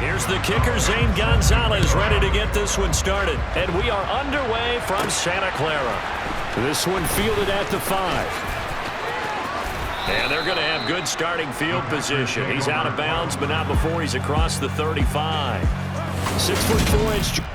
Here's the kicker, Zane Gonzalez, ready to get this one started. And we are underway from Santa Clara. This one fielded at the 5. And they're going to have good starting field position. He's out of bounds, but not before he's across the 35. 6'4"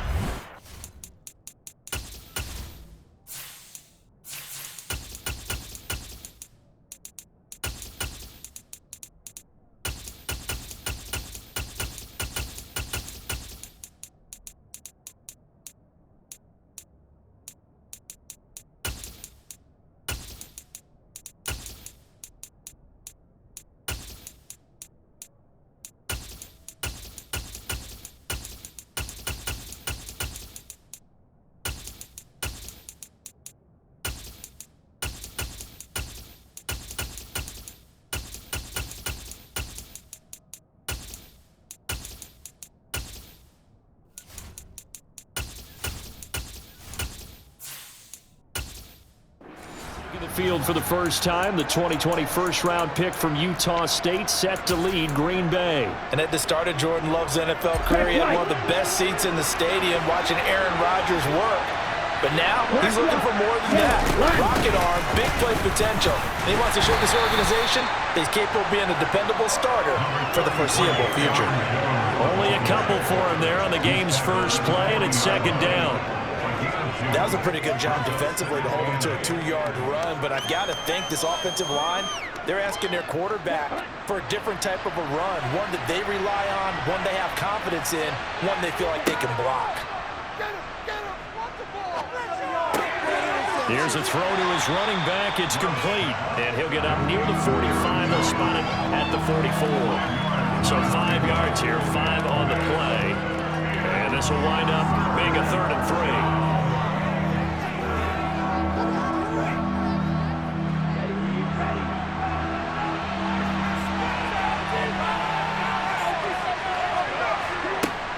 the field for the first time, the 2020 first-round pick from Utah State set to lead Green Bay. And at the start of Jordan Love's NFL career, he had one of the best seats in the stadium watching Aaron Rodgers work. But now, he's looking for more than that. Rocket arm, big play potential. And he wants to show this organization that he's capable of being a dependable starter for the foreseeable future. Only a couple for him there on the game's first play, and it's second down. That was a pretty good job defensively to hold him to a 2-yard run, but I've got to think this offensive line, they're asking their quarterback for a different type of a run, one that they rely on, one they have confidence in, one they feel like they can block. Here's a throw to his running back. It's complete, and he'll get up near the 45. They'll spot it at the 44. So 5 yards here, 5 on the play, and this will wind up being a 3rd and 3.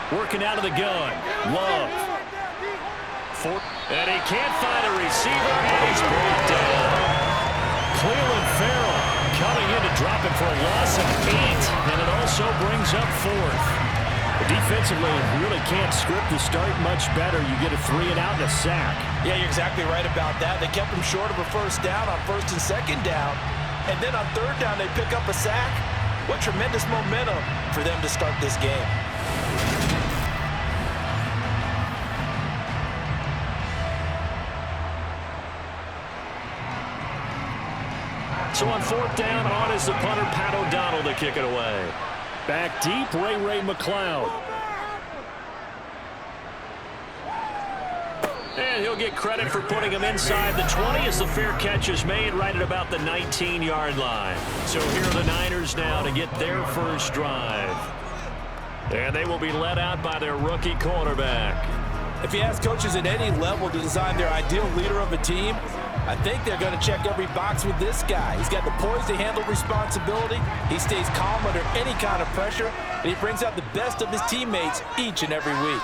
Working out of the gun. Love. And he can't find a receiver, and he's brought down. Cleveland Farrell coming in to drop it for a loss of 8, and it also brings up 4th. Defensively, you really can't script the start much better. You get a 3 and out and a sack. Yeah, you're exactly right about that. They kept him short of a first down on 1st and 2nd down, and then on 3rd down they pick up a sack. What tremendous momentum for them to start this game. So on 4th down, on is the punter, Pat O'Donnell, to kick it away. Back deep, Ray McLeod. And he'll get credit for putting him inside the 20 as the fair catch is made right at about the 19-yard line. So here are the Niners now to get their first drive. And they will be led out by their rookie cornerback. If you ask coaches at any level to design their ideal leader of a team, I think they're going to check every box with this guy. He's got the poise to handle responsibility. He stays calm under any kind of pressure, and he brings out the best of his teammates each and every week.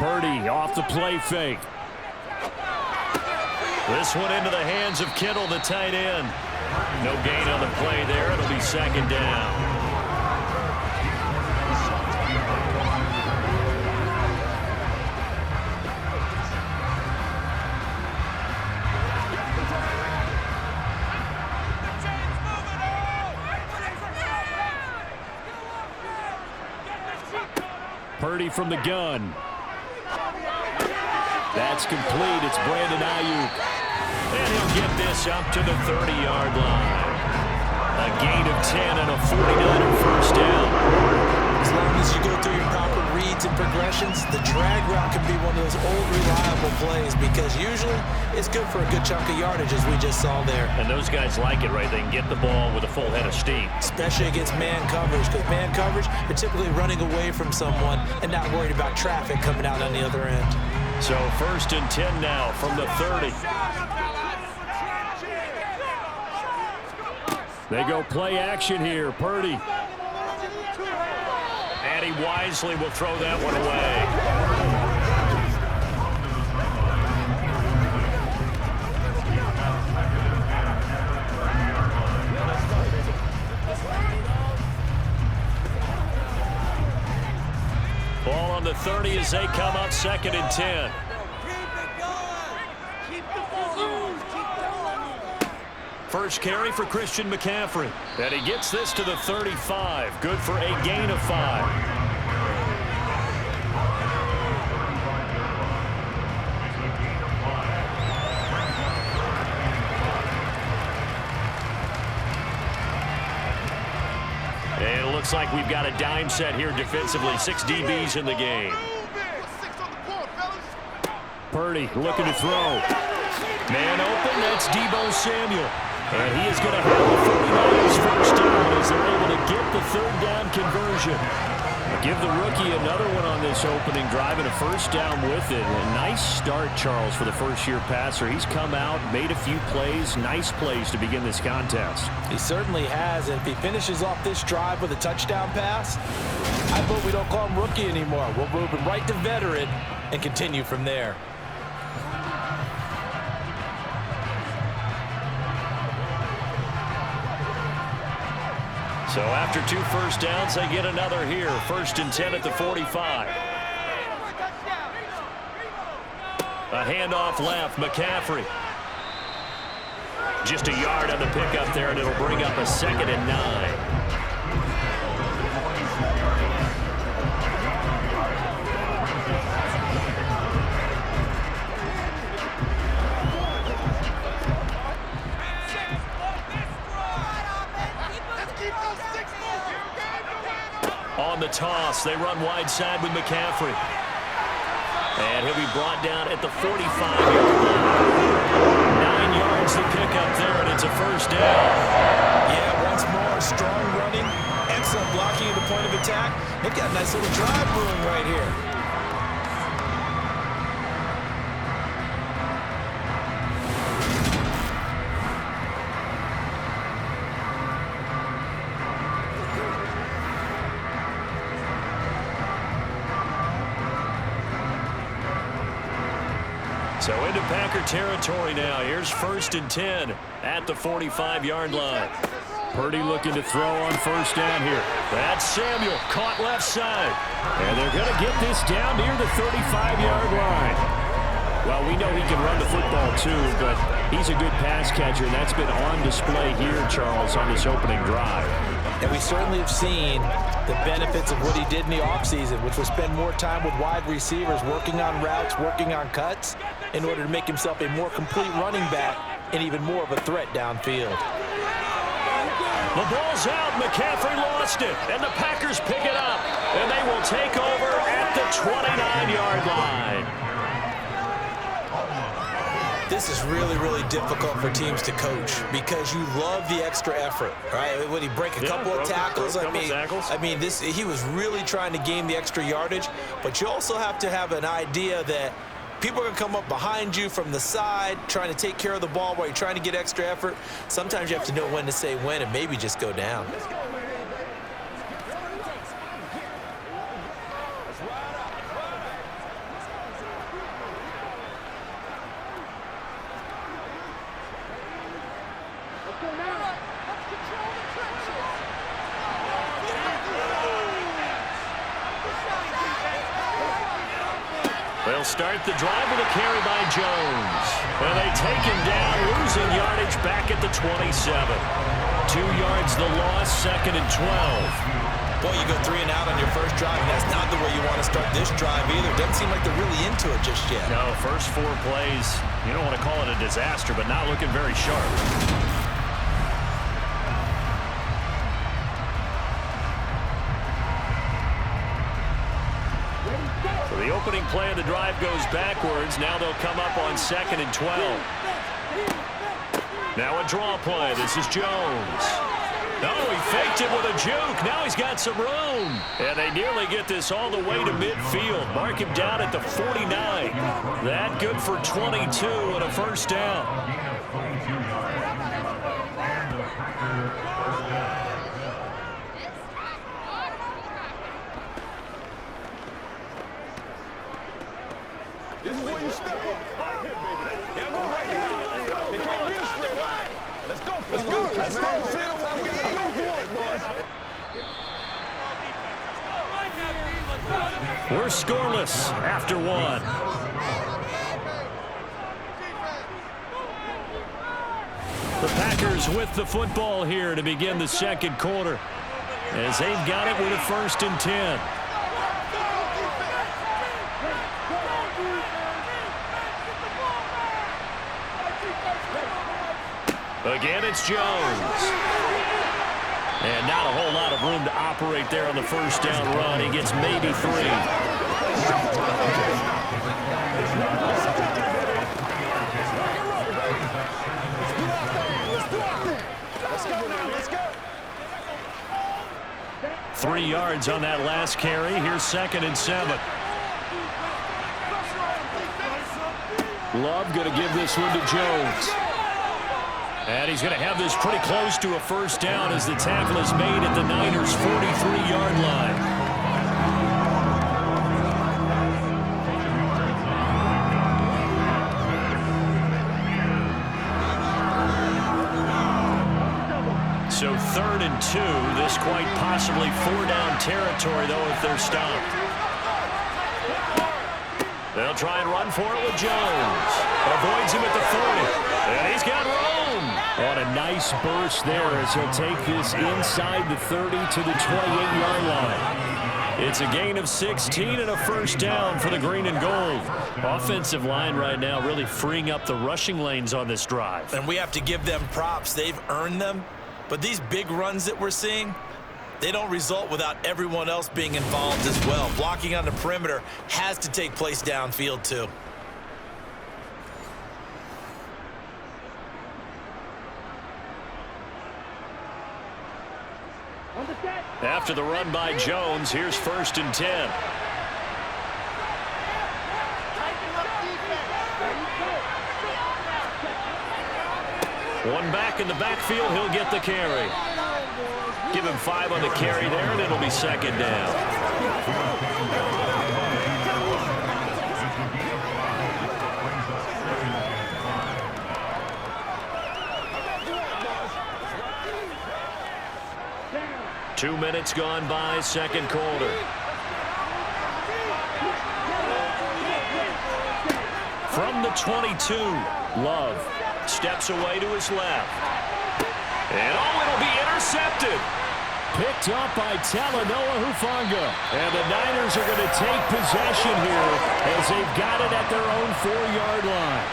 Purdy off the play fake. This one into the hands of Kittle, the tight end. No gain on the play there. It'll be 2nd down. Purdy from the gun. That's complete. It's Brandon Ayuk. And he'll get this up to the 30-yard line. A gain of 10 and a 49er first down. As long as you go through your proper reads and progressions, the drag route can be one of those old reliable plays because usually it's good for a good chunk of yardage as we just saw there. And those guys like it, right? They can get the ball with a full head of steam. Especially against man coverage because man coverage, you're typically running away from someone and not worried about traffic coming out on the other end. So 1st and 10 now from the 30. They go play action here. Purdy. And he wisely will throw that one away. from the 30 as they come up 2nd and 10. First carry for Christian McCaffrey. And he gets this to the 35. Good for a gain of 5. And it looks like we've got a dime set here defensively. 6 DBs in the game. Purdy looking to throw. Man open, that's Deebo Samuel. And he is going to have the 49ers first down as they're able to get the 3rd down conversion. Give the rookie another one on this opening drive and a first down with it. A nice start, Charles, for the first-year passer. He's come out, made a few plays, nice plays to begin this contest. He certainly has, and if he finishes off this drive with a touchdown pass, I vote we don't call him rookie anymore. We'll move him right to veteran and continue from there. So after 2 first downs, they get another here. 1st and 10 at the 45. A handoff left, McCaffrey. Just a yard on the pickup there, and it'll bring up a 2nd and 9. On the toss, they run wide side with McCaffrey. And he'll be brought down at the 45-yard line. 9 yards to pick up there, and it's a first down. Yeah, once more, strong running, excellent blocking at the point of attack. They've got a nice little drive brewing right here. So into Packer territory now. Here's 1st and 10 at the 45-yard line. Purdy looking to throw on first down here. That's Samuel, caught left side. And they're going to get this down near the 35-yard line. Well, we know he can run the football too, but he's a good pass catcher, and that's been on display here, Charles, on this opening drive. And we certainly have seen the benefits of what he did in the offseason, which was spend more time with wide receivers, working on routes, working on cuts, in order to make himself a more complete running back and even more of a threat downfield. The ball's out. McCaffrey lost it, and the Packers pick it up, and they will take over at the 29-yard line. This is really, really difficult for teams to coach because you love the extra effort, right? When he break a couple of tackles, I mean, he was really trying to gain the extra yardage, but you also have to have an idea that people are going to come up behind you from the side, trying to take care of the ball while you're trying to get extra effort. Sometimes you have to know when to say when and maybe just go down. They'll start the drive with a carry by Jones. And they take him down, losing yardage back at the 27. 2 yards the loss, 2nd and 12. Boy, you go 3 and out on your first drive, and that's not the way you want to start this drive either. Doesn't seem like they're really into it just yet. No, first 4 plays, you don't want to call it a disaster, but not looking very sharp. The opening play of the drive goes backwards. Now they'll come up on 2nd and 12. Now a draw play. This is Jones. Oh, he faked it with a juke. Now he's got some room. And they nearly get this all the way to midfield. Mark him down at the 49. That good for 22 and a first down. This is where you step up. Yeah, go right here. They can't be straight. Let's go. Let's go. Let's go. Let's go. We're scoreless after one. The Packers with the football here to begin the second quarter, as they've got it with a 1st and 10. Again, it's Jones. And not a whole lot of room to operate there on the first down run. He gets maybe 3. Let's go. 3 yards on that last carry. Here's 2nd and 7. Love going to give this one to Jones. And he's going to have this pretty close to a first down as the tackle is made at the Niners' 43-yard line. So 3rd and 2. This quite possibly 4-down territory, though, if they're stopped. They'll try and run for it with Jones. Avoids him at the 30. And he's got room. On a nice burst there as he'll take this inside the 30 to the 28-yard line. It's a gain of 16 and a first down for the green and gold. Offensive line right now really freeing up the rushing lanes on this drive. And we have to give them props. They've earned them. But these big runs that we're seeing, they don't result without everyone else being involved as well. Blocking on the perimeter has to take place downfield too. After the run by Jones, here's 1st and 10. One back in the backfield, he'll get the carry. Give him 5 on the carry there, and it'll be 2nd down. Two minutes gone by, second quarter. From the 22, Love steps away to his left. And it'll be intercepted. Picked up by Talanoa Hufanga. And the Niners are going to take possession here as they've got it at their own 4-yard line.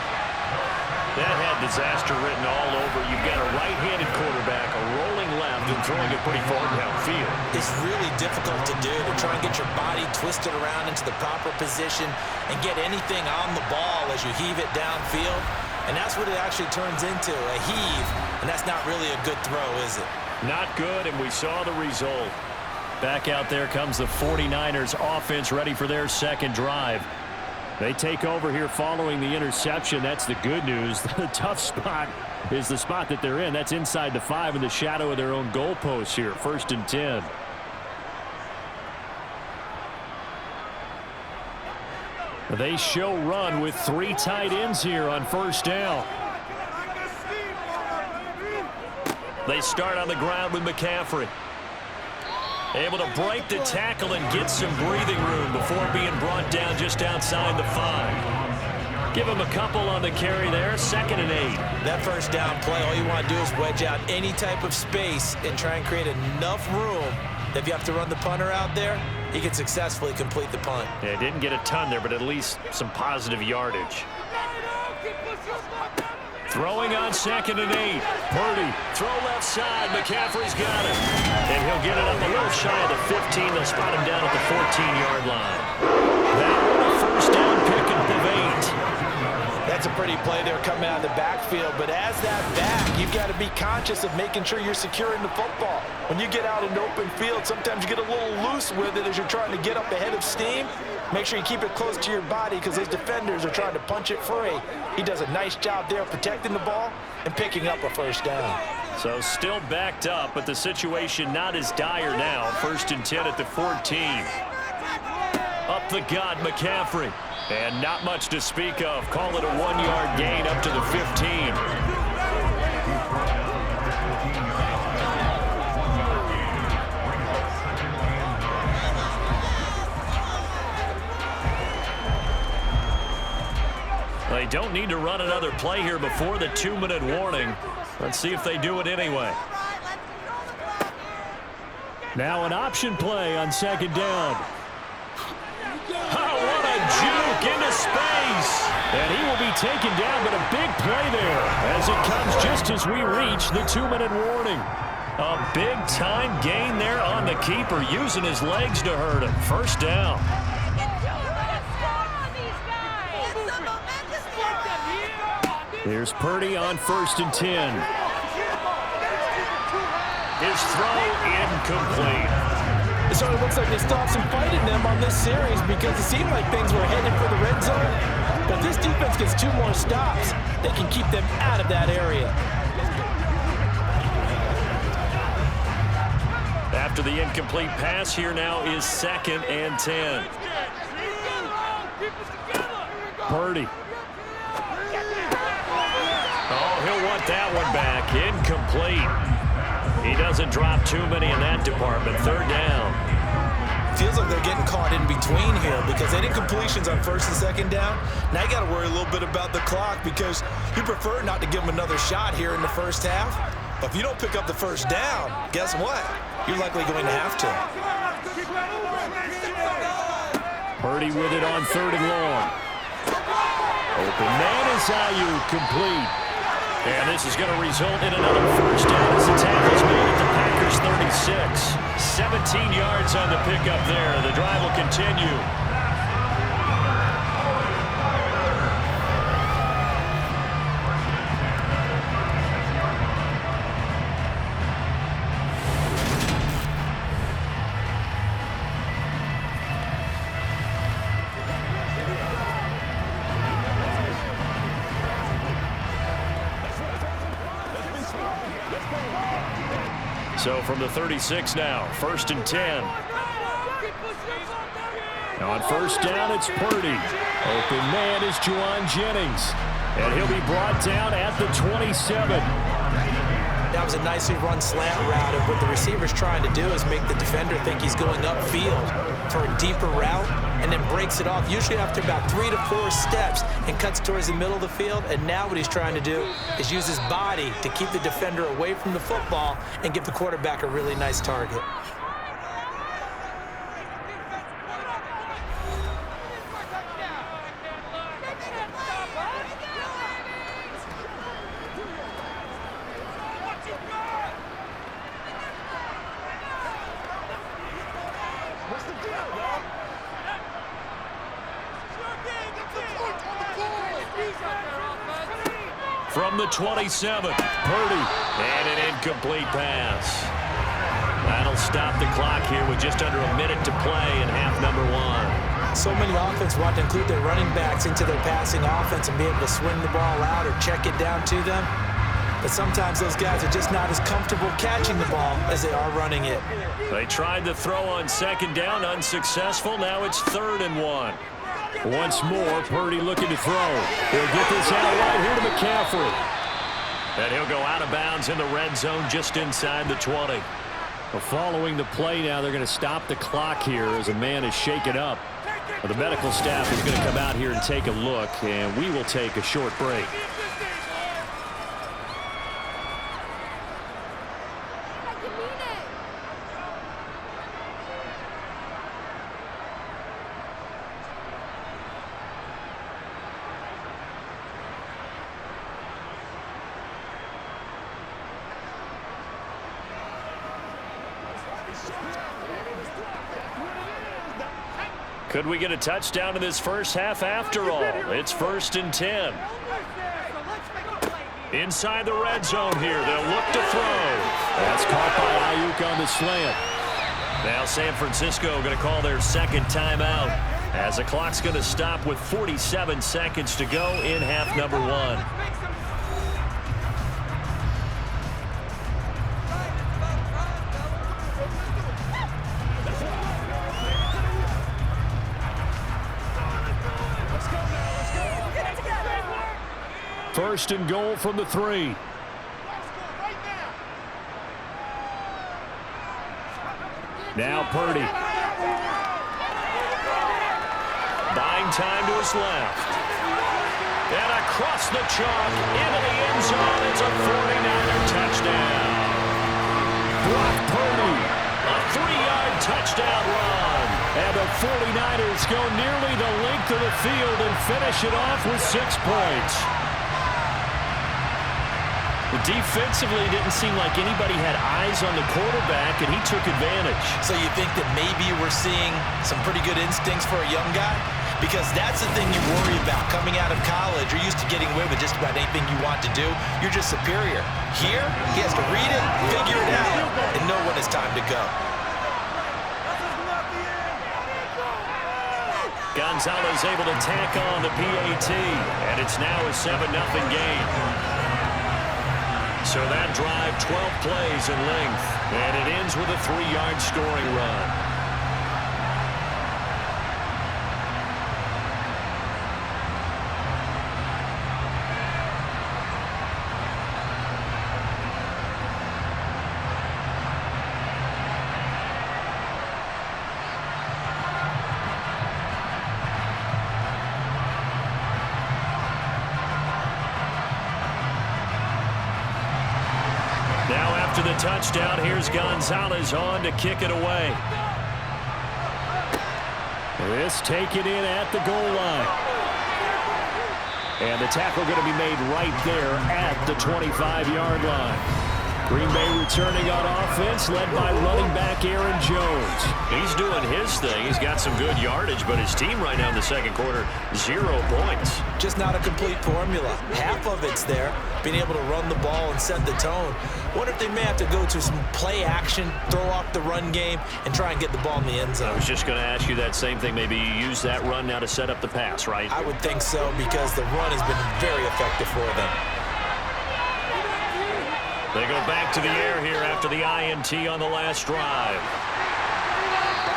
That had disaster written all over. You've got a right-handed quarterback, a rolling left, and throwing it pretty far downfield. It's really difficult to do, to try and get your body twisted around into the proper position and get anything on the ball as you heave it downfield. And that's what it actually turns into, a heave. And that's not really a good throw, is it? Not good, and we saw the result. Back out there comes the 49ers offense ready for their second drive. They take over here following the interception. That's the good news. The tough spot is the spot that they're in. That's inside the 5 in the shadow of their own goalposts here. 1st and 10. They show run with 3 tight ends here on first down. They start on the ground with McCaffrey. Able to break the tackle and get some breathing room before being brought down just outside the 5. Give him a couple on the carry there. 2nd and 8. That first down play, all you want to do is wedge out any type of space and try and create enough room that if you have to run the punter out there, he can successfully complete the punt. Yeah, didn't get a ton there, but at least some positive yardage. Throwing on 2nd and 8. Purdy, throw left side. McCaffrey's got it. And he'll get it up a little shy of the 15. They'll spot him down at the 14-yard line. That one a first down pickup of 8. That's a pretty play there coming out of the backfield. But as that back, you've got to be conscious of making sure you're securing the football. When you get out in open field, sometimes you get a little loose with it as you're trying to get up ahead of steam. Make sure you keep it close to your body because those defenders are trying to punch it free. He does a nice job there protecting the ball and picking up a first down. So still backed up, but the situation not as dire now. 1st and 10 at the 14. Up the gut, McCaffrey. And not much to speak of. Call it a 1-yard gain up to the 15. don't need to run another play here before the 2-minute warning. Let's see if they do it anyway. Now an option play on 2nd down. Oh, what a juke into space. And he will be taken down, but a big play there as it comes just as we reach the 2-minute warning. A big-time gain there on the keeper, using his legs to hurt him. 1st down. Here's Purdy on 1st and 10. His throw incomplete. It sort of looks like they stopped some fight in them on this series because it seemed like things were headed for the red zone. But if this defense gets 2 more stops, they can keep them out of that area. After the incomplete pass, here now is 2nd and 10. Purdy. Oh, he'll want that one back. Incomplete. He doesn't drop too many in that department. 3rd down. Feels like they're getting caught in between here because they did completions on 1st and 2nd down. Now you got to worry a little bit about the clock because you prefer not to give them another shot here in the 1st half. But if you don't pick up the 1st down, guess what? You're likely going to have to. Purdy with it on 3rd and long. Open man is Ayuk, complete. And this is going to result in another 1st down as the tackle's made at the Packers 36. 17 yards on the pickup there. The drive will continue. So from the 36 now, 1st and 10. On 1st down, it's Purdy. Open man is Juwan Jennings. And he'll be brought down at the 27. That was a nicely run slant route, and what the receiver's trying to do is make the defender think he's going upfield for a deeper route and then breaks it off, usually after about 3 to 4 steps, and cuts towards the middle of the field. And now what he's trying to do is use his body to keep the defender away from the football and give the quarterback a really nice target. From the 27, Purdy, and an incomplete pass. That'll stop the clock here with just under a minute to play in half number 1. So many offenses want to include their running backs into their passing offense and be able to swing the ball out or check it down to them. But sometimes those guys are just not as comfortable catching the ball as they are running it. They tried to throw on 2nd down, unsuccessful. Now it's 3rd and 1. Once more, Purdy looking to throw. He'll get this out right here to McCaffrey. And he'll go out of bounds in the red zone just inside the 20. Well, following the play now, they're going to stop the clock here as a man is shaken up. Well, the medical staff is going to come out here and take a look, and we will take a short break. Could we get a touchdown in this 1st half after all? It's 1st and 10. Inside the red zone here. They'll look to throw. That's caught by Ayuk on the slant. Now San Francisco going to call their 2nd timeout as the clock's going to stop with 47 seconds to go in half number 1. First and goal from the 3. Now Purdy. Buying time to his left. And across the chalk, into the end zone, it's a 49er touchdown. Brock Purdy, a 3-yard touchdown run. And the 49ers go nearly the length of the field and finish it off with 6 points. Defensively, it didn't seem like anybody had eyes on the quarterback, and he took advantage. So you think that maybe we're seeing some pretty good instincts for a young guy? Because that's the thing you worry about coming out of college. You're used to getting away with just about anything you want to do. You're just superior. Here, he has to read it, figure it out, and know when it's time to go. Gonzalez able to tack on the PAT, and it's now a 7-0 game. So that drive, 12 plays in length, and it ends with a 3-yard scoring run. Now after the touchdown, here's Gonzalez on to kick it away. This taken in at the goal line. And the tackle going to be made right there at the 25-yard line. Green Bay returning on offense, led by running back Aaron Jones. He's doing his thing. He's got some good yardage, but his team right now in the second quarter, 0 points. Just not a complete formula. Half of it's there, being able to run the ball and set the tone. Wonder if they may have to go to some play action, throw off the run game, and try and get the ball in the end zone. I was just going to ask you that same thing. Maybe you use that run now to set up the pass, right? I would think so, because the run has been very effective for them. They go back to the air here after the INT on the last drive.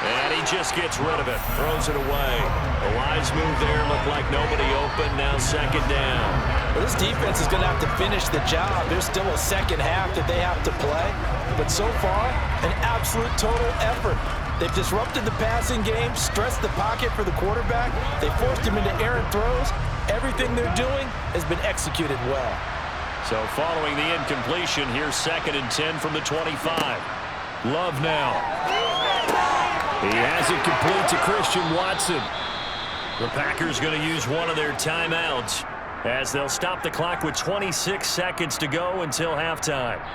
And he just gets rid of it, throws it away. A wise move there, looked like nobody open, now second down. Well, this defense is going to have to finish the job. There's still a second half that they have to play. But so far, an absolute total effort. They've disrupted the passing game, stressed the pocket for the quarterback. They forced him into errant throws. Everything they're doing has been executed well. So following the incompletion, here's 2nd and 10 from the 25. Love now. He has it complete to Christian Watson. The Packers going to use one of their timeouts as they'll stop the clock with 26 seconds to go until halftime.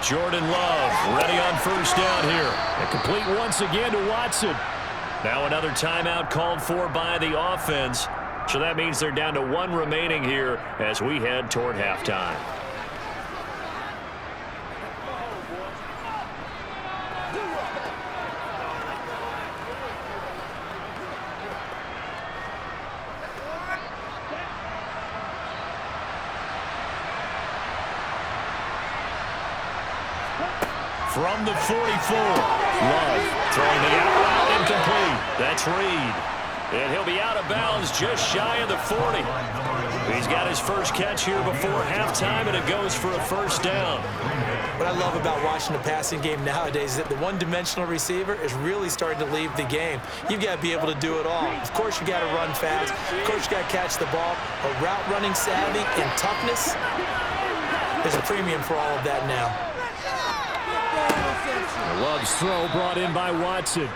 Jordan Love ready on first down here. And complete once again to Watson. Now another timeout called for by the offense. So that means they're down to 1 remaining here as we head toward halftime. From the 44, Love throwing the out route incomplete. That's Reed. And he'll be out of bounds just shy of the 40. He's got his first catch here before halftime, and it goes for a first down. What I love about watching the passing game nowadays is that the one-dimensional receiver is really starting to leave the game. You've got to be able to do it all. Of course, you got to run fast. Of course, you got to catch the ball. But route running savvy and toughness, there's a premium for all of that now. Love's throw brought in by Watson.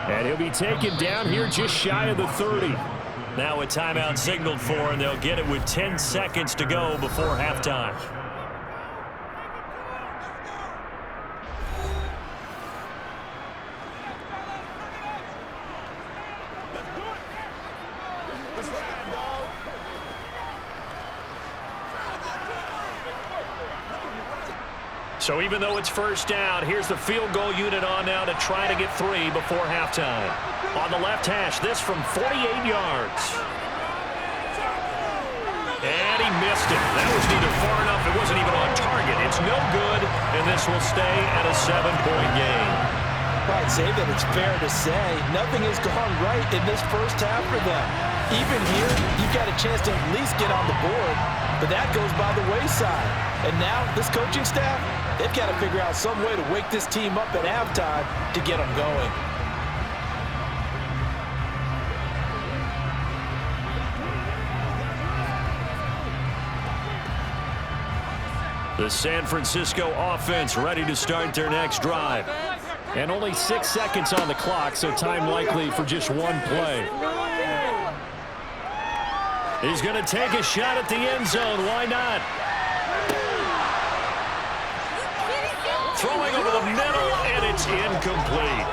And he'll be taken down here just shy of the 30. Now a timeout signaled for, and they'll get it with 10 seconds to go before halftime. So even though it's first down, here's the field goal unit on now to try to get 3 before halftime. On the left hash, this from 48 yards. And he missed it. That was neither far enough. It wasn't even on target. It's no good, and this will stay at a 7-point game. I'd say that it's fair to say nothing has gone right in this first half for them. Even here, you've got a chance to at least get on the board, but that goes by the wayside. And now, this coaching staff, they've got to figure out some way to wake this team up at halftime to get them going. The San Francisco offense ready to start their next drive. And only 6 seconds on the clock, so time likely for just one play. He's going to take a shot at the end zone. Why not? Throwing over the middle, and it's incomplete.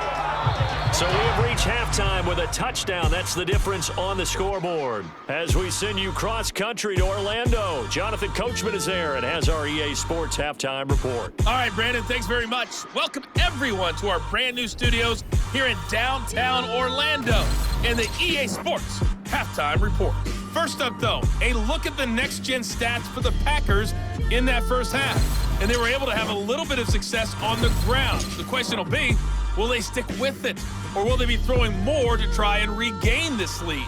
So we have reached halftime with a touchdown. That's the difference on the scoreboard. As we send you cross-country to Orlando, Jonathan Coachman is there and has our EA Sports halftime report. All right, Brandon, thanks very much. Welcome, everyone, to our brand-new studios here in downtown Orlando and the EA Sports halftime report. First up, though, a look at the next-gen stats for the Packers in that first half. And they were able to have a little bit of success on the ground. The question will be, will they stick with it, or will they be throwing more to try and regain this lead?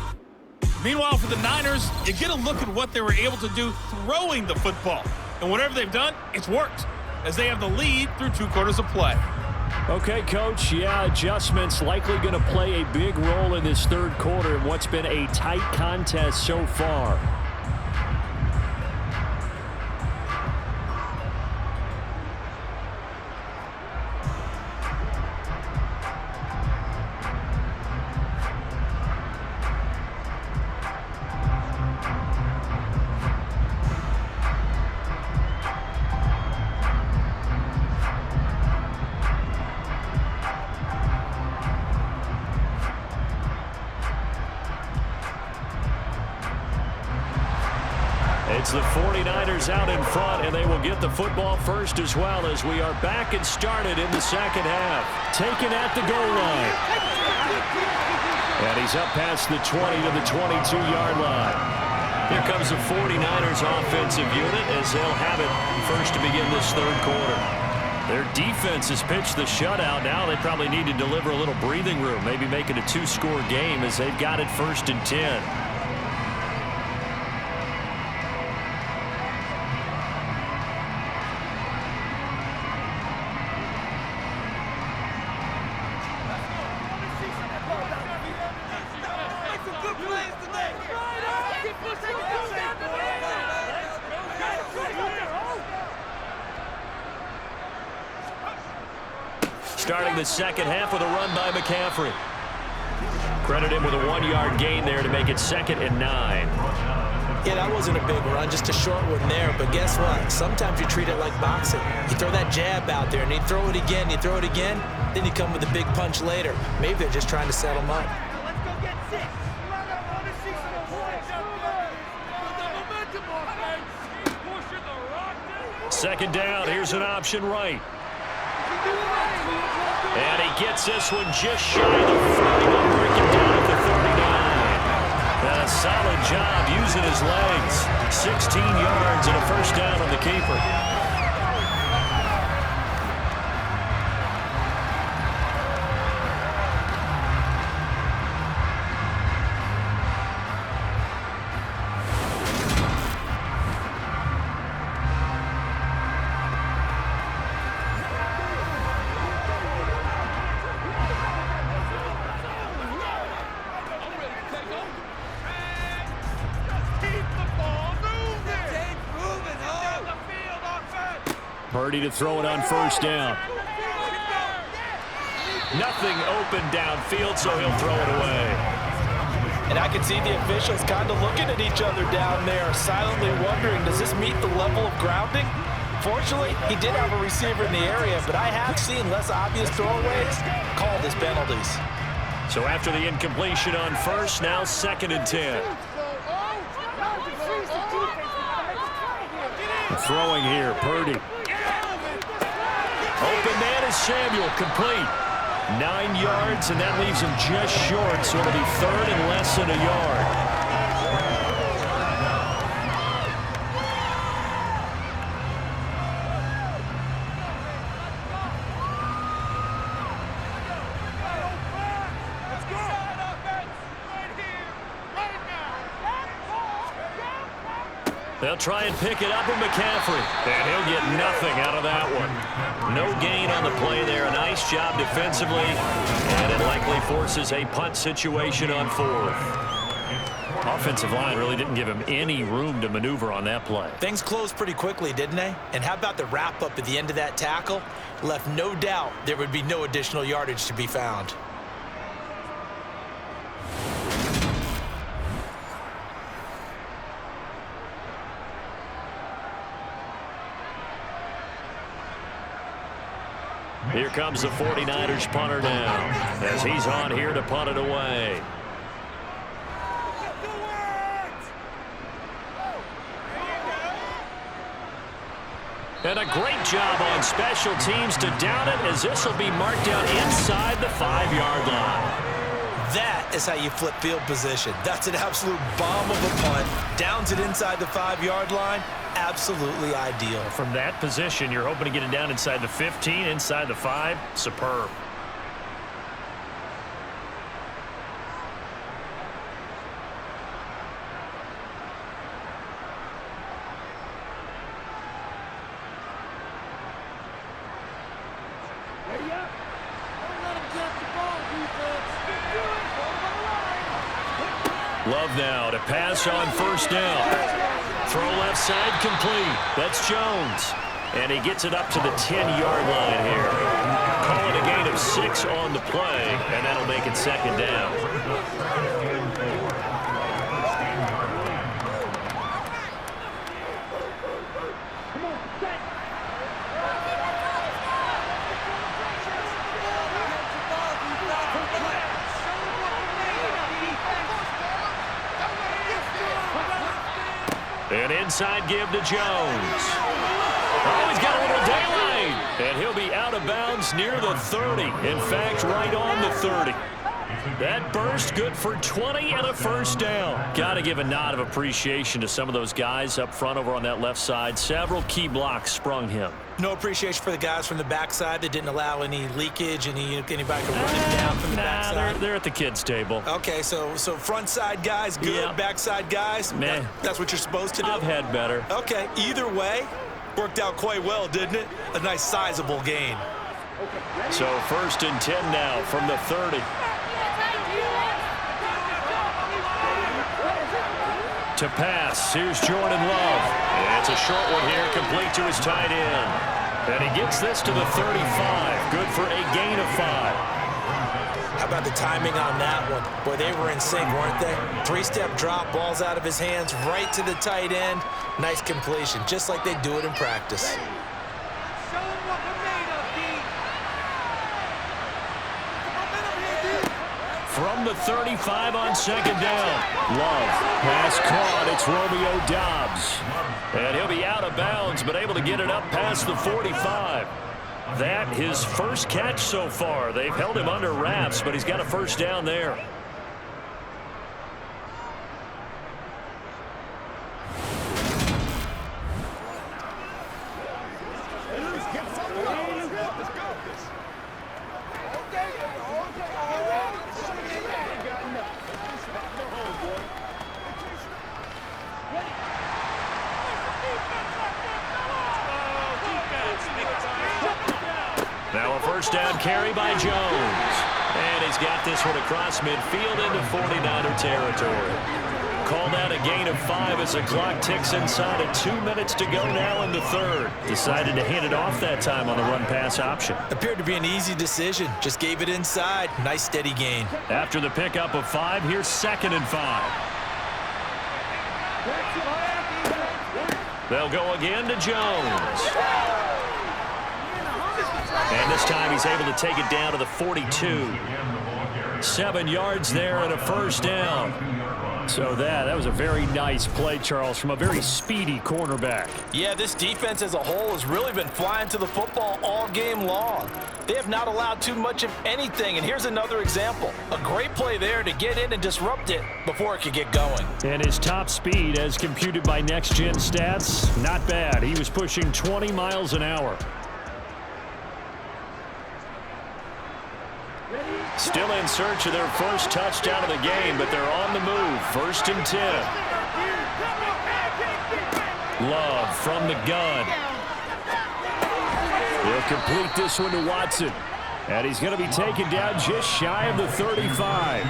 Meanwhile, for the Niners, you get a look at what they were able to do throwing the football. And whatever they've done, it's worked, as they have the lead through 2 quarters of play. Okay, Coach, yeah, adjustments likely going to play a big role in this third quarter in what's been a tight contest so far. It's the 49ers out in front, and they will get the football first as well as we are back and started in the second half. Taken at the goal line. And he's up past the 20 to the 22-yard line. Here comes the 49ers offensive unit as they'll have it first to begin this third quarter. Their defense has pitched the shutout. Now they probably need to deliver a little breathing room, maybe make it a 2-score game as they've got it first and 10. Starting the second half with a run by McCaffrey. Credit him with a 1-yard gain there to make it 2nd and 9. Yeah, that wasn't a big run, just a short one there. But guess what? Sometimes you treat it like boxing. You throw that jab out there, and you throw it again, you throw it again, then you come with a big punch later. Maybe they're just trying to set them up. Let's go get 6. Second down, here's an option right. And he gets this one just shy of the 40. They'll break it down at the 39. And a solid job using his legs. 16 yards and a first down on the keeper. Purdy to throw it on first down. Nothing open downfield, so he'll throw it away. And I can see the officials kind of looking at each other down there, silently wondering, does this meet the level of grounding? Fortunately, he did have a receiver in the area, but I have seen less obvious throwaways called as penalties. So after the incompletion on first, now 2nd and 10. Throwing here, Purdy. Open man is Samuel, complete. 9 yards, and that leaves him just short, so it'll be 3rd and less than a yard. They'll try and pick it up with McCaffrey. And he'll get nothing out of that one. No gain on the play there. A nice job defensively. And it likely forces a punt situation on 4th. Offensive line really didn't give him any room to maneuver on that play. Things closed pretty quickly, didn't they? And how about the wrap-up at the end of that tackle? Left no doubt there would be no additional yardage to be found. Here comes the 49ers punter now as he's on here to punt it away. And a great job on special teams to down it, as this will be marked down inside the 5-yard line. That is how you flip field position. That's an absolute bomb of a punt. Downs it inside the 5-yard line. Absolutely ideal. From that position, you're hoping to get it down inside the 15, inside the 5. Superb. Love now to pass on first down. Throw left side complete. That's Jones. And he gets it up to the 10-yard line here. Call it a gain of 6 on the play, and that'll make it second down. An inside give to Jones. Oh, he's got a little daylight. And he'll be out of bounds near the 30. In fact, right on the 30. That burst good for 20 and a first down. Got to give a nod of appreciation to some of those guys up front over on that left side. Several key blocks sprung him. No appreciation for the guys from the backside that didn't allow any leakage, anybody could run it down from the backside. They're at the kids' table. Okay, so front side guys good, yeah. Backside guys, meh. That's what you're supposed to do? I've had better. Okay, either way, worked out quite well, didn't it? A nice sizable gain. So 1st and 10 now from the 30. To pass, here's Jordan Love. And it's a short one here, complete to his tight end. And he gets this to the 35. Good for a gain of 5. How about the timing on that one? Boy, they were in sync, weren't they? 3-step drop, balls out of his hands, right to the tight end. Nice completion, just like they do it in practice. From the 35 on second down. Love. Pass caught. It's Romeo Doubs. And he'll be out of bounds, but able to get it up past the 45. That his first catch so far. They've held him under wraps, but he's got a first down there. Now a first down carry by Jones. And he's got this one across midfield into 49er territory. Called out a gain of 5 as the clock ticks inside of 2 minutes to go now in the 3rd. Decided to hand it off that time on the run-pass option. Appeared to be an easy decision. Just gave it inside. Nice steady gain. After the pickup of 5, here's 2nd and 5. They'll go again to Jones. And this time he's able to take it down to the 42. 7 yards there and a first down. So that was a very nice play, Charles, from a very speedy cornerback. Yeah, this defense as a whole has really been flying to the football all game long. They have not allowed too much of anything, and here's another example. A great play there to get in and disrupt it before it could get going. And his top speed, as computed by Next Gen Stats, not bad. He was pushing 20 miles an hour. Still in search of their first touchdown of the game, but they're on the move. 1st and 10. Love from the gun. He'll complete this one to Watson. And he's going to be taken down just shy of the 35.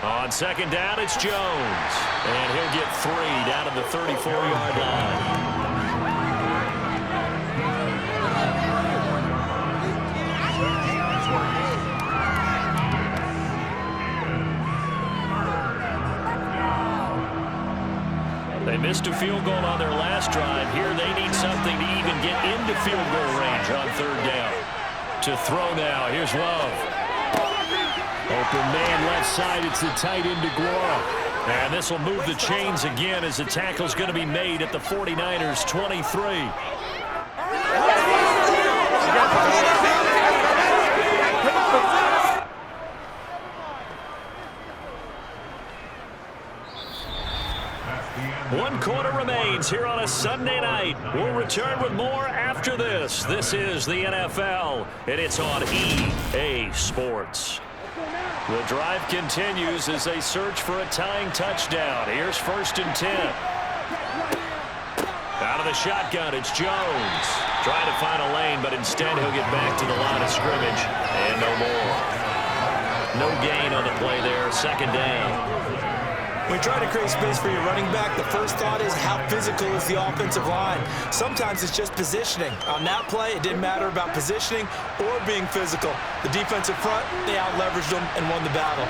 On second down, it's Jones. And he'll get 3 down to the 34-yard line. They missed a field goal on their last drive. Here they need something to even get into field goal range on third down. To throw now, here's Love. Open man left side, it's the tight end DeGuara. And this will move the chains again as the tackle's going to be made at the 49ers 23. One quarter remains here on a Sunday night. We'll return with more after this. This is the NFL, and it's on EA Sports. The drive continues as they search for a tying touchdown. Here's 1st and 10. Out of the shotgun, it's Jones. Trying to find a lane, but instead he'll get back to the line of scrimmage. And no more. No gain on the play there. 2nd down. When you try to create space for your running back, the first thought is how physical is the offensive line. Sometimes it's just positioning. On that play, it didn't matter about positioning or being physical. The defensive front, they out-leveraged them and won the battle.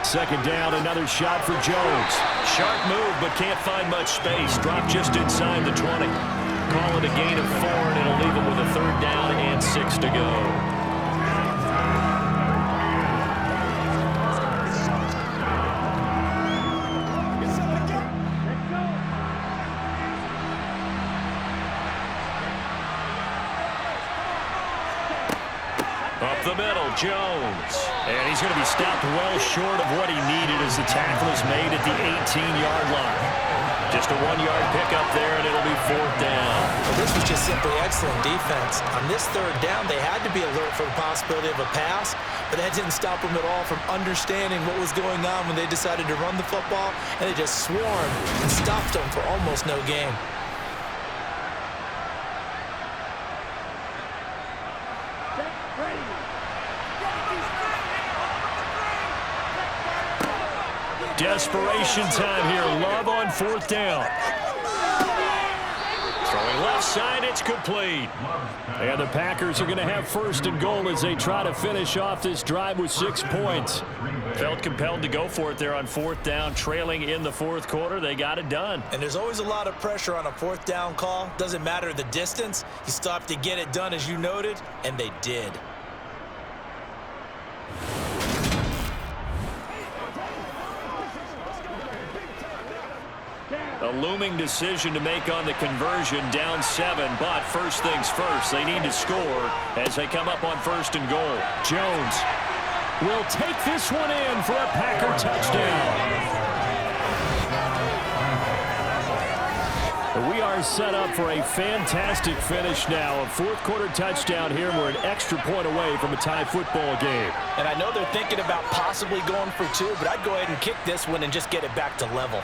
2nd down, another shot for Jones. Sharp move, but can't find much space. Drop just inside the 20. Call it a gain of 4, and it'll leave him with a 3rd down and 6 to go. Up the middle, Jones. And he's going to be stopped well short of what he needed as the tackle is made at the 18-yard line. Just a 1-yard pickup there, and it'll be 4th down. Well, this was just simply excellent defense. On this 3rd down, they had to be alert for the possibility of a pass, but that didn't stop them at all from understanding what was going on when they decided to run the football, and they just swarmed and stopped them for almost no gain. Desperation time here. Love on 4th down. Throwing left side, it's complete. And the Packers are going to have 1st and goal as they try to finish off this drive with 6 points. Felt compelled to go for it there on 4th down, trailing in the 4th quarter. They got it done. And there's always a lot of pressure on a 4th down call. Doesn't matter the distance. You stop to get it done, as you noted, and they did. A looming decision to make on the conversion, down 7, but first things first, they need to score as they come up on 1st and goal. Jones will take this one in for a Packer touchdown. We are set up for a fantastic finish now. A 4th quarter touchdown here, and we're an extra point away from a tie football game. And I know they're thinking about possibly going for 2, but I'd go ahead and kick this one and just get it back to level.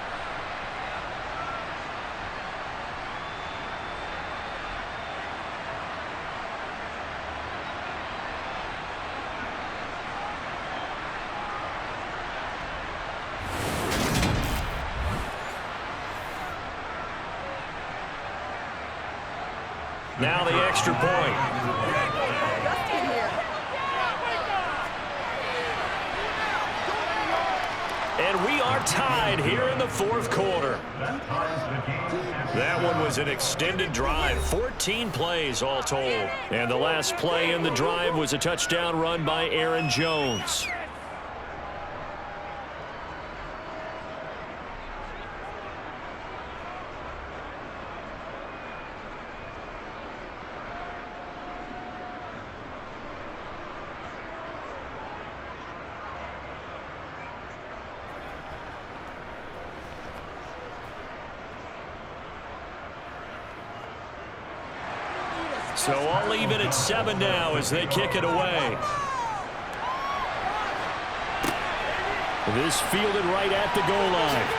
Now the extra point. And we are tied here in the 4th quarter. That one was an extended drive, 14 plays all told. And the last play in the drive was a touchdown run by Aaron Jones. So all even at 7 now as they kick it away. This fielded right at the goal line.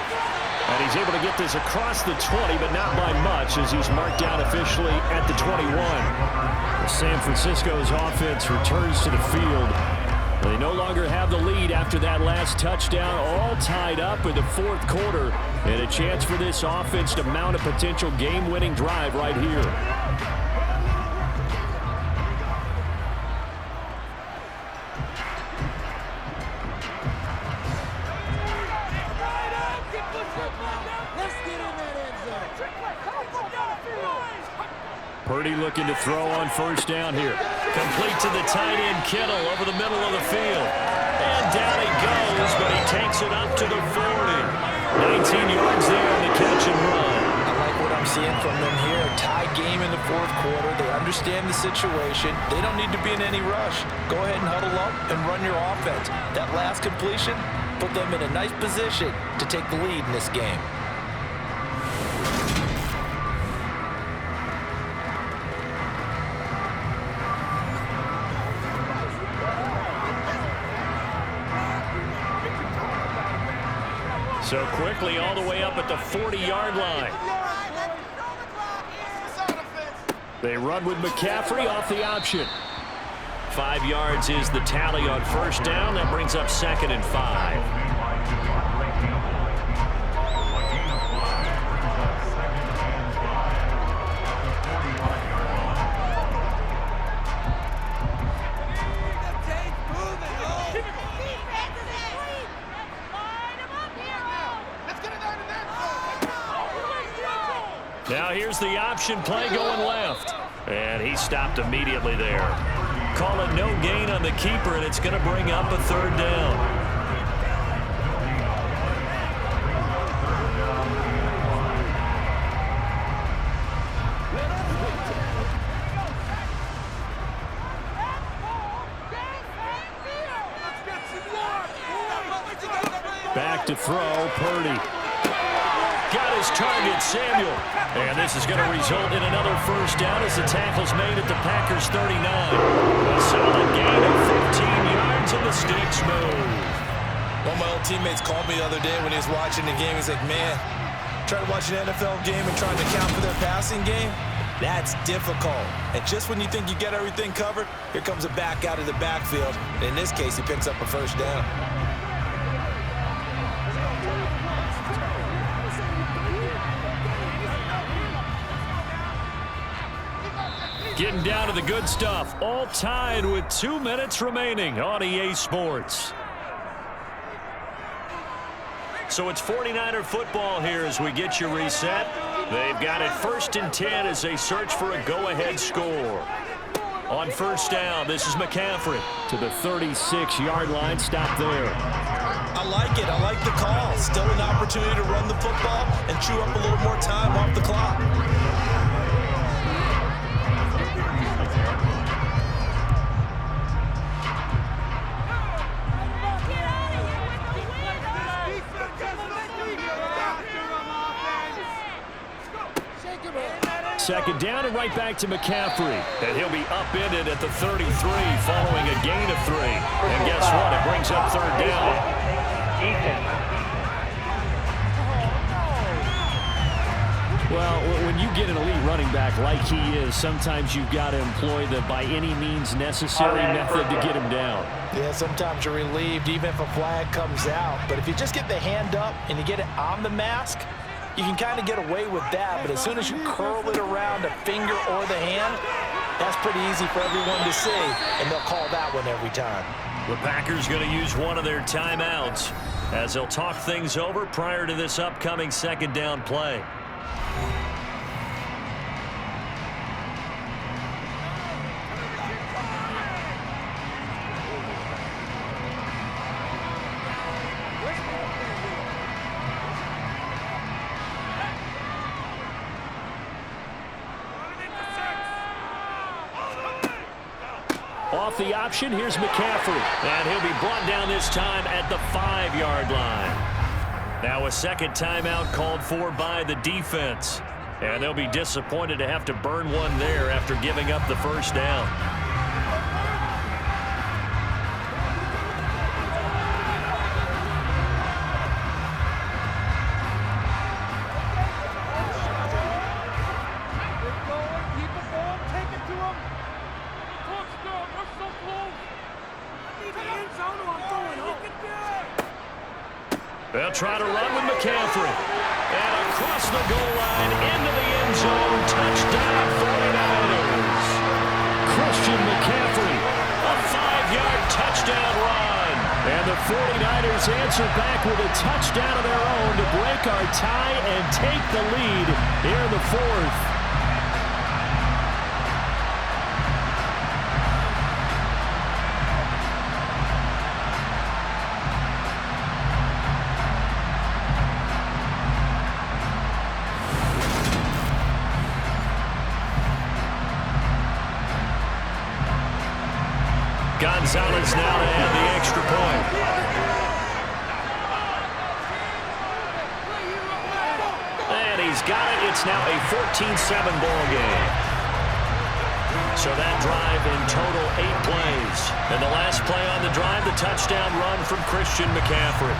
And he's able to get this across the 20, but not by much as he's marked down officially at the 21. San Francisco's offense returns to the field. They no longer have the lead after that last touchdown, all tied up in the fourth quarter, and a chance for this offense to mount a potential game-winning drive right here. Purdy looking to throw on first down here. Complete to the tight end Kittle over the middle of the field. And down he goes, but he takes it up to the 40. 19 yards there on the catch and run. I like what I'm seeing from them here. Tie game in the fourth quarter. They understand the situation. They don't need to be in any rush. Go ahead and huddle up and run your offense. That last completion put them in a nice position to take the lead in this game. So quickly all the way up at the 40-yard line. They run with McCaffrey off the option. 5 yards is the tally on first down. That brings up 2nd and 5. Now here's the option play going left. And he stopped immediately there. Call it no gain on the keeper, and it's going to bring up a 3rd down. Back to throw, Purdy. Got his target, Samuel. And this is going to result in another first down as the tackle's made at the Packers' 39. A solid gain of 15 yards and the stakes move. One of my old teammates called me the other day when he was watching the game. He's like, man, trying to watch an NFL game and trying to count for their passing game, that's difficult. And just when you think you get everything covered, here comes a back out of the backfield. And in this case, he picks up a first down. Getting down to the good stuff. All tied with 2 minutes remaining on EA Sports. So it's 49er football here as we get you reset. They've got it 1st and 10 as they search for a go-ahead score. On first down, this is McCaffrey to the 36-yard line. Stop there. I like it. I like the call. Still an opportunity to run the football and chew up a little more time off the clock. Second down and right back to McCaffrey. And he'll be upended at the 33 following a gain of 3. And guess what? It brings up 3rd down. Well, when you get an elite running back like he is, sometimes you've got to employ the by any means necessary method to get him down. Yeah, sometimes you're relieved even if a flag comes out. But if you just get the hand up and you get it on the mask, you can kind of get away with that, but as soon as you curl it around a finger or the hand, that's pretty easy for everyone to see, and they'll call that one every time. The Packers going to use one of their timeouts as they'll talk things over prior to this upcoming 2nd down play. Off the option, here's McCaffrey. And he'll be brought down this time at the 5-yard line. Now a second timeout called for by the defense. And they'll be disappointed to have to burn one there after giving up the first down. They'll try to run with McCaffrey. And across the goal line, into the end zone, touchdown 49ers. Christian McCaffrey, a 5-yard touchdown run. And the 49ers answer back with a touchdown of their own to break our tie and take the lead here in the fourth. Gonzalez now to add the extra point. And he's got it. It's now a 14-7 ball game. So that drive in total 8 plays. And the last play on the drive, the touchdown run from Christian McCaffrey.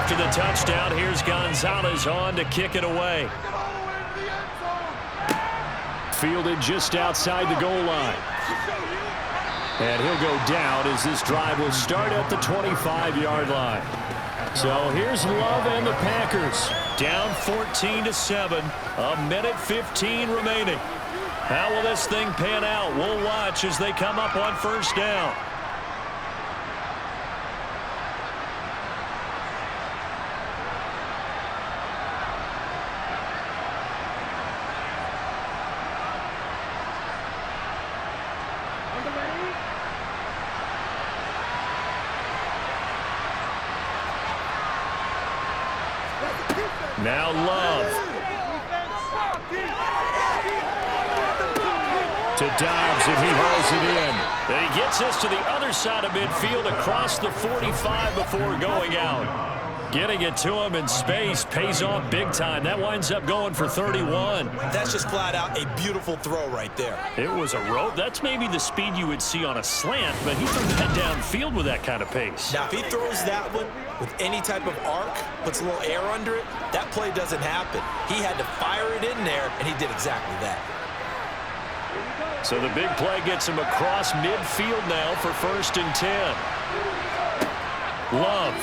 After the touchdown, here's Gonzalez on to kick it away. Fielded just outside the goal line. And he'll go down as this drive will start at the 25-yard line. So here's Love and the Packers. Down 14-7. A minute 15 remaining. How will this thing pan out? We'll watch as they come up on first down. Now Love. To Dobbs, and he hauls it in. And he gets this to the other side of midfield across the 45 before going out. Getting it to him in space pays off big time. That winds up going for 31. That's just flat out a beautiful throw right there. It was a rope. That's maybe the speed you would see on a slant, but he threw that downfield with that kind of pace. Now, if he throws that one with any type of arc, puts a little air under it, that play doesn't happen. He had to fire it in there, and he did exactly that. So the big play gets him across midfield now for 1st and 10. Love.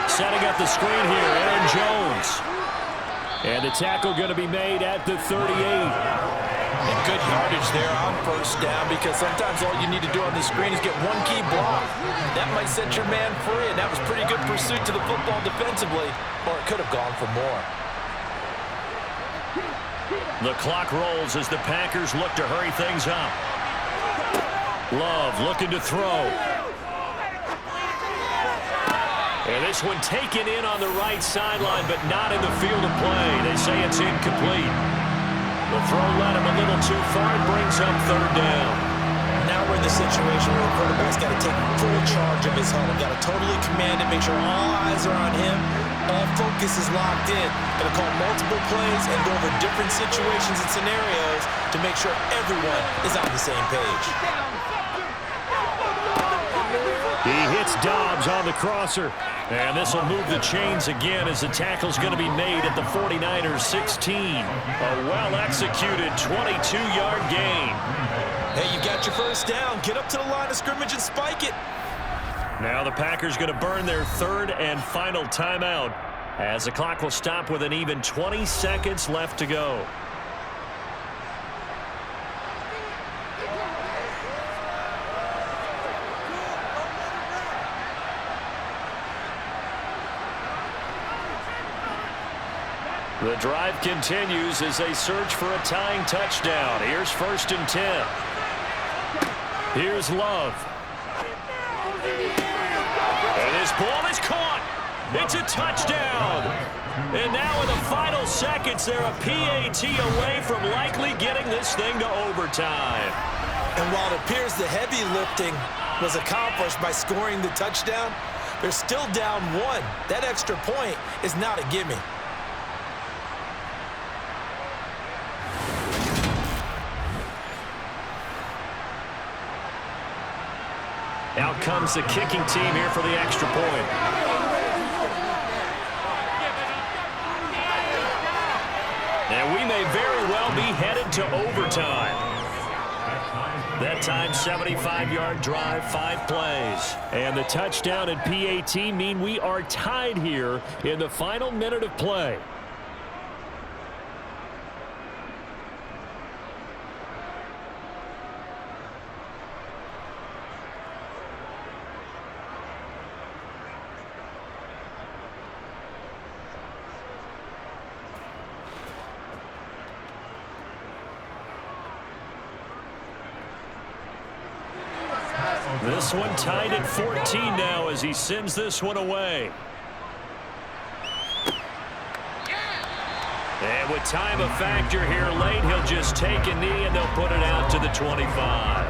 Setting up the screen here, Aaron Jones. And the tackle going to be made at the 38. And good yardage there on first down, because sometimes all you need to do on the screen is get one key block. That might set your man free, and that was pretty good pursuit to the football defensively, or it could have gone for more. The clock rolls as the Packers look to hurry things up. Love looking to throw. And this one taken in on the right sideline, but not in the field of play. They say it's incomplete. The throw led him a little too far. It brings up 3rd down. Now we're in the situation where the quarterback's got to take full charge of his huddle. Got to totally command it, make sure all eyes are on him. All focus is locked in. Going to call multiple plays and go over different situations and scenarios to make sure everyone is on the same page. He hits Dobbs on the crosser. And this will move the chains again as the tackle's going to be made at the 49ers 16. A well-executed 22-yard gain. Hey, you got your first down. Get up to the line of scrimmage and spike it. Now the Packers going to burn their 3rd and final timeout as the clock will stop with an even 20 seconds left to go. The drive continues as they search for a tying touchdown. Here's 1st and 10. Here's Love. And this ball is caught. It's a touchdown. And now in the final seconds, they're a PAT away from likely getting this thing to overtime. And while it appears the heavy lifting was accomplished by scoring the touchdown, they're still down 1. That extra point is not a gimme. Out comes the kicking team here for the extra point. And we may very well be headed to overtime. That time, 75-yard drive, 5 plays. And the touchdown and PAT mean we are tied here in the final minute of play. This one tied at 14 now as he sends this one away. And with time a factor here late, he'll just take a knee and they'll put it out to the 25.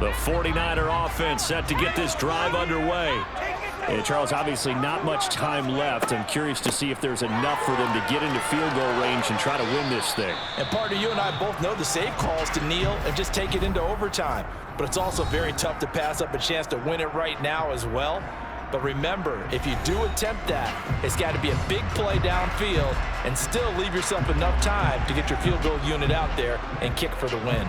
The 49er offense set to get this drive underway. And Charles, obviously not much time left. I'm curious to see if there's enough for them to get into field goal range and try to win this thing. And partner, you and I both know the save calls to kneel and just take it into overtime. But it's also very tough to pass up a chance to win it right now as well. But remember, if you do attempt that, it's got to be a big play downfield and still leave yourself enough time to get your field goal unit out there and kick for the win.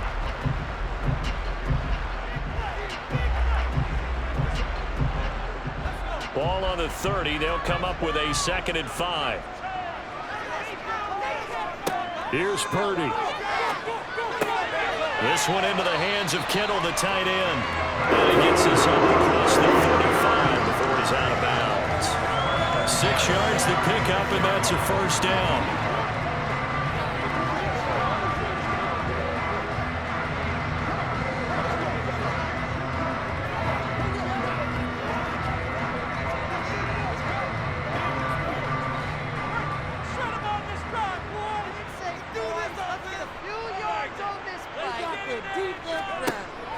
Ball on the 30. They'll come up with a 2nd and 5. Here's Purdy. This one into the hands of Kittle, the tight end. And he gets this up across the 45 before he's out of bounds. 6 yards to pick up, and that's a 1st down.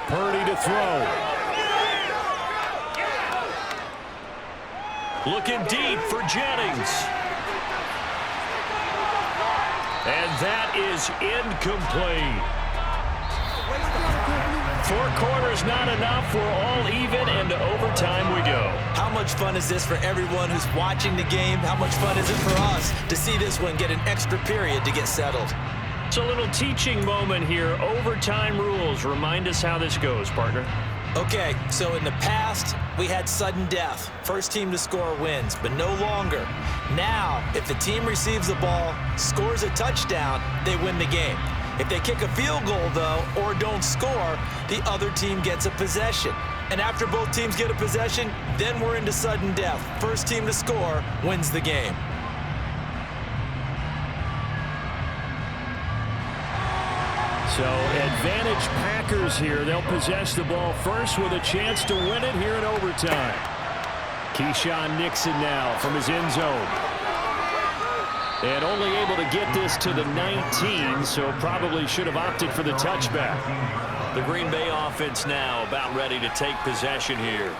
Purdy to throw. Looking deep for Jennings. And that is incomplete. 4 quarters not enough. We're all even, and to overtime we go. How much fun is this for everyone who's watching the game? How much fun is it for us to see this one get an extra period to get settled? It's a little teaching moment here. Overtime rules. Remind us how this goes, partner. Okay, so in the past, we had sudden death. First team to score wins, but no longer. Now, if the team receives the ball, scores a touchdown, they win the game. If they kick a field goal, though, or don't score, the other team gets a possession. And after both teams get a possession, then we're into sudden death. First team to score wins the game. So, advantage Packers here. They'll possess the ball first with a chance to win it here in overtime. Keyshawn Nixon now from his end zone. And only able to get this to the 19, so probably should have opted for the touchback. The Green Bay offense now about ready to take possession here.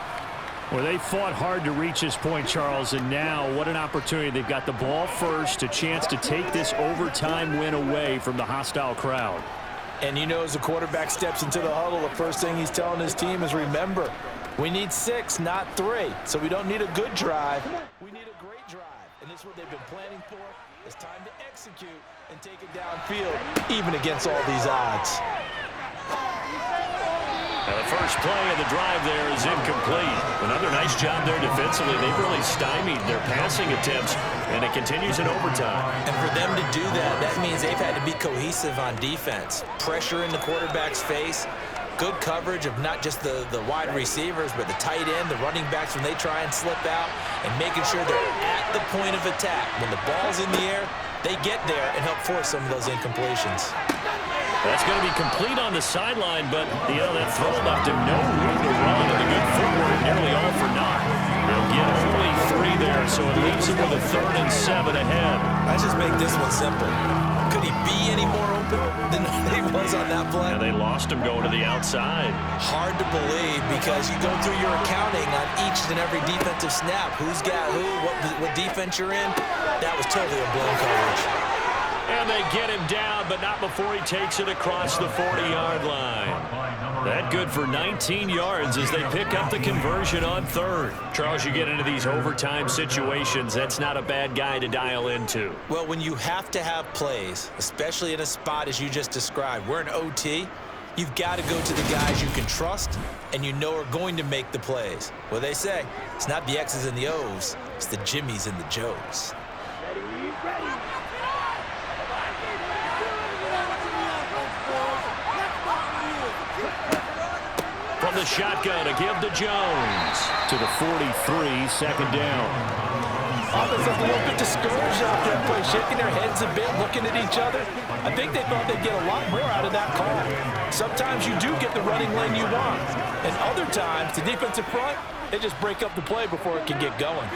Well, they fought hard to reach this point, Charles, and now what an opportunity. They've got the ball first, a chance to take this overtime win away from the hostile crowd. And you know, as the quarterback steps into the huddle, the first thing he's telling his team is, remember, we need 6, not 3. So we don't need a good drive. We need a great drive. And this is what they've been planning for. It's time to execute and take it downfield, even against all these odds. Now the first play of the drive there is incomplete. Another nice job there defensively. They've really stymied their passing attempts, and it continues in overtime. And for them to do that, that means they've had to be cohesive on defense. Pressure in the quarterback's face, good coverage of not just the wide receivers, but the tight end, the running backs when they try and slip out, and making sure they're at the point of attack. When the ball's in the air, they get there and help force some of those incompletions. That's going to be complete on the sideline, but, that throw left him no room to run, and the good footwork nearly all for naught. They'll get only 3 there, so it leaves him with a 3rd and 7 ahead. Let's just make this one simple. Could he be any more open than he was on that play? And they lost him going to the outside. Hard to believe because you go through your accounting on each and every defensive snap. Who's got who, what defense you're in. That was totally a blown coverage. And they get him down, but not before he takes it across the 40-yard line. That good for 19 yards as they pick up the conversion on 3rd. Charles, you get into these overtime situations, that's not a bad guy to dial into. Well, when you have to have plays, especially in a spot as you just described, we're in OT, you've got to go to the guys you can trust and you know are going to make the plays. Well, they say it's not the X's and the O's, it's the Jimmies and the Joes. From the shotgun, a give to Jones. To the 43, 2nd down. Offense a little bit discouraged out there, play, shaking their heads a bit, looking at each other. I think they thought they'd get a lot more out of that call. Sometimes you do get the running lane you want. And other times, the defensive front, they just break up the play before it can get going.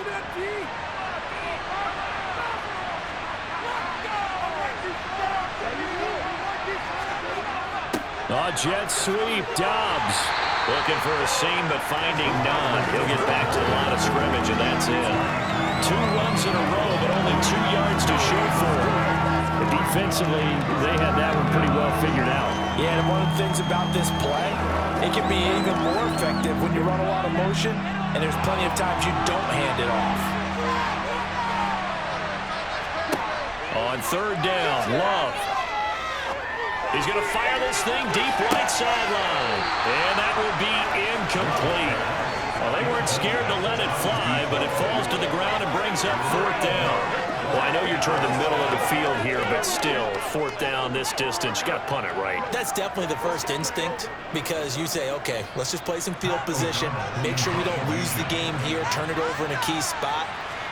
Jet sweep, Dobbs. Looking for a seam, but finding none. He'll get back to the line of scrimmage, and that's it. 2 runs in a row, but only 2 yards to show for it. But defensively, they had that one pretty well figured out. Yeah, and one of the things about this play, it can be even more effective when you run a lot of motion, and there's plenty of times you don't hand it off. On 3rd down, Love. He's going to fire this thing deep right sideline. And that will be incomplete. Well, they weren't scared to let it fly, but it falls to the ground and brings up 4th down. Well, I know you're toward the middle of the field here, but still, 4th down this distance, you got to punt it right. That's definitely the first instinct because you say, okay, let's just play some field position, make sure we don't lose the game here, turn it over in a key spot.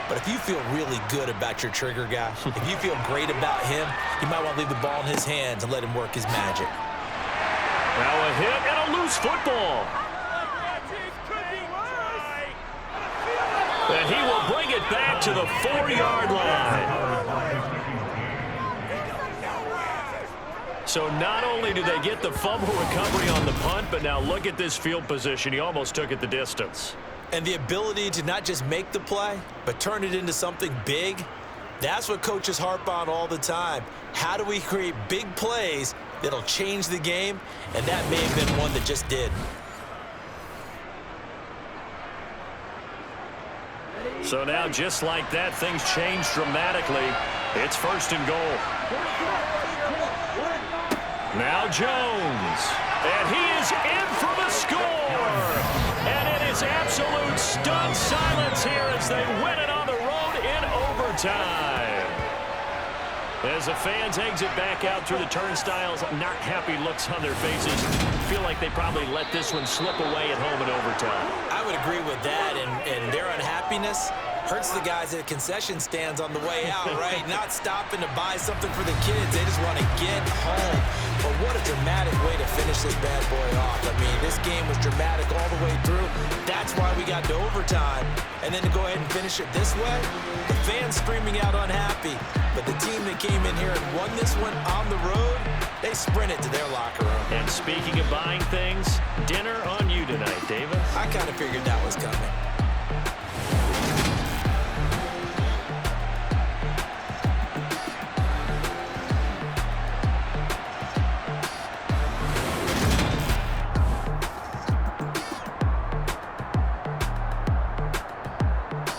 But if you feel really good about your trigger guy, if you feel great about him, you might want to leave the ball in his hands and let him work his magic. Now a hit and a loose football. And he will bring it back to the 4-yard line. So not only do they get the fumble recovery on the punt, but now look at this field position. He almost took it the distance. And the ability to not just make the play, but turn it into something big, that's what coaches harp on all the time. How do we create big plays that'll change the game? And that may have been one that just did. So now, just like that, things change dramatically. It's 1st and goal. Now Jones. And he is in for the score. And it is absolute stunned silence here as they win it on the road in overtime. As the fans exit back out through the turnstiles, not happy looks on their faces. Feel like they probably let this one slip away at home in overtime. I would agree with that, and their unhappiness hurts the guys at the concession stands on the way out, right? Not stopping to buy something for the kids. They just want to get home. But what a dramatic way to finish this bad boy off. I mean, this game was dramatic all the way through. That's why we got to overtime. And then to go ahead and finish it this way, the fans screaming out unhappy. But the team that came in here and won this one on the road, they sprinted to their locker room. And speaking of buying things, dinner on you tonight, Davis. I kind of figured that was coming.